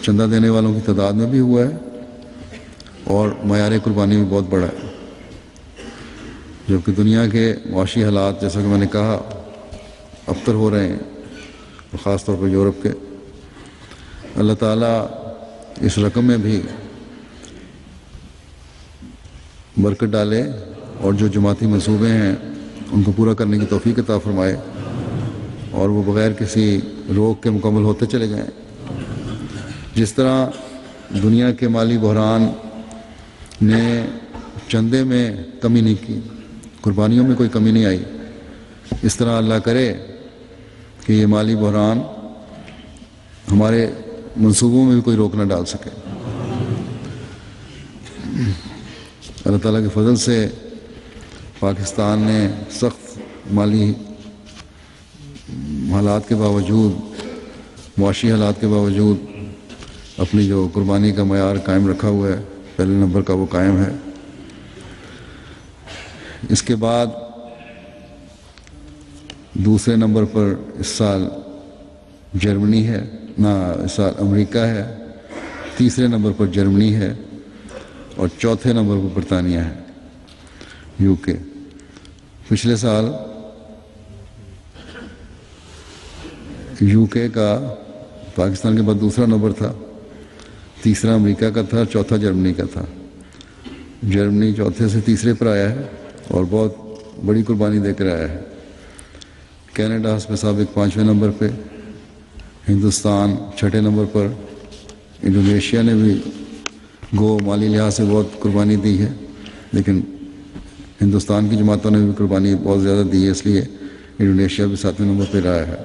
چندہ دینے والوں کی تعداد میں بھی ہوا ہے اور معیار قربانی بھی بہت بڑا ہے، جبکہ دنیا کے معاشی حالات جیسا کہ میں نے کہا ابتر ہو رہے ہیں، اور خاص طور پر یورپ کے۔ اللہ تعالیٰ اس رقم میں بھی برکت ڈالے اور جو جماعتی منصوبے ہیں ان کو پورا کرنے کی توفیق عطا فرمائے اور وہ بغیر کسی روک کے مکمل ہوتے چلے جائیں۔ جس طرح دنیا کے مالی بحران نے چندے میں کمی نہیں کی، قربانیوں میں کوئی کمی نہیں آئی، اس طرح اللہ کرے کہ یہ مالی بحران ہمارے منصوبوں میں بھی کوئی روک نہ ڈال سکے۔ اللہ تعالیٰ کے فضل سے پاکستان نے سخت مالی حالات کے باوجود، معاشی حالات کے باوجود اپنی جو قربانی کا معیار قائم رکھا ہوا ہے، پہلے نمبر کا وہ قائم ہے۔ اس کے بعد دوسرے نمبر پر اس سال جرمنی ہے، اس سال امریکہ ہے، تیسرے نمبر پر جرمنی ہے اور چوتھے نمبر پر برطانیہ ہے، یو کے۔ پچھلے سال یو کے کا پاکستان کے بعد دوسرا نمبر تھا، تیسرا امریکہ کا تھا، چوتھا جرمنی کا تھا۔ جرمنی چوتھے سے تیسرے پر آیا ہے اور بہت بڑی قربانی دے کر آیا ہے۔ کینیڈا حسب سابق 5ویں نمبر پہ، ہندوستان 6ٹھے نمبر پر، انڈونیشیا نے بھی گو مالی لحاظ سے بہت قربانی دی ہے، لیکن ہندوستان کی جماعتوں نے بھی قربانی بہت زیادہ دی ہے، اس لیے انڈونیشیا بھی 7ویں نمبر پہ رہا ہے۔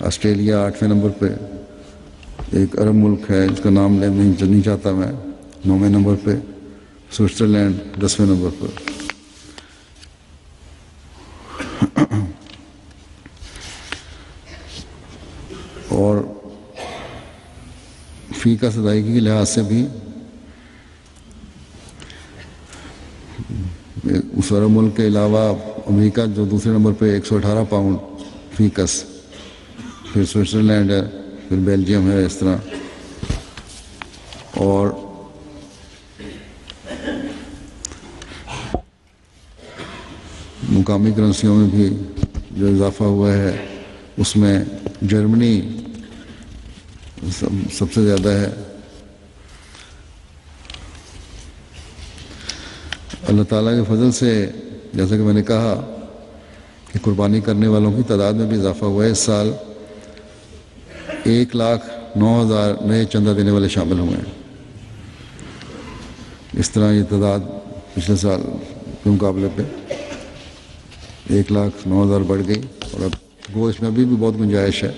آسٹریلیا 8ویں نمبر پہ، ایک عرب ملک ہے جس کا نام نہیں چاہتا میں، 9ویں نمبر پہ، سوئٹزرلینڈ 10ویں نمبر پر۔ اور فی کا ادائیگی کے لحاظ سے بھی اس عرب ملک کے علاوہ امریکہ جو دوسرے نمبر پہ 118 پاؤنڈ فی کس، پھر سوئٹزرلینڈ ہے، پھر بیلجیم ہے، اس طرح۔ اور مقامی کرنسیوں میں بھی جو اضافہ ہوا ہے اس میں جرمنی سب سے زیادہ ہے۔ اللہ تعالیٰ کے فضل سے جیسا کہ میں نے کہا کہ قربانی کرنے والوں کی تعداد میں بھی اضافہ ہوا ہے۔ اس سال 1,09,000 نئے چندہ دینے والے شامل ہوئے ہیں۔ اس طرح یہ تعداد پچھلے سال کے مقابلے پہ 1,09,000 بڑھ گئی، اور اب گوشت میں ابھی بھی بہت گنجائش ہے۔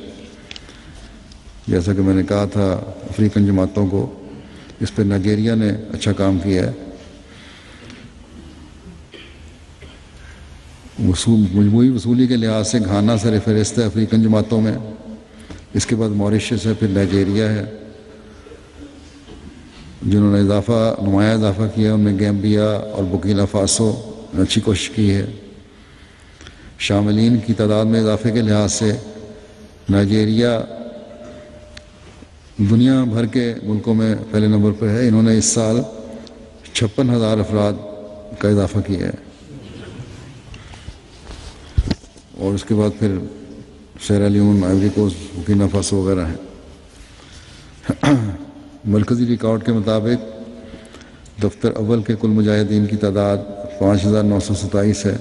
جیسا کہ میں نے کہا تھا افریقن جماعتوں کو، اس پہ نائجیریا نے اچھا کام کیا ہے۔ مجموعی وصولی کے لحاظ سے گھانا سر فہرست ہے افریقن جماعتوں میں، اس کے بعد موریشس ہے، پھر نائجیریا ہے۔ جنہوں نے نمایاں اضافہ کیا ان میں گیمبیا اور برکینا فاسو نے اچھی کوشش کی ہے۔ شاملین کی تعداد میں اضافے کے لحاظ سے نائجیریا دنیا بھر کے ملکوں میں پہلے نمبر پر ہے۔ انہوں نے اس سال 56,000 افراد کا اضافہ کیا ہے، اور اس کے بعد پھر Sierra Leone, Ivory Coast, Burkina Faso وغیرہ ہیں۔ مرکزی ریکارڈ کے مطابق دفتر اول کے کل مجاہدین کی تعداد 5,927 ہے۔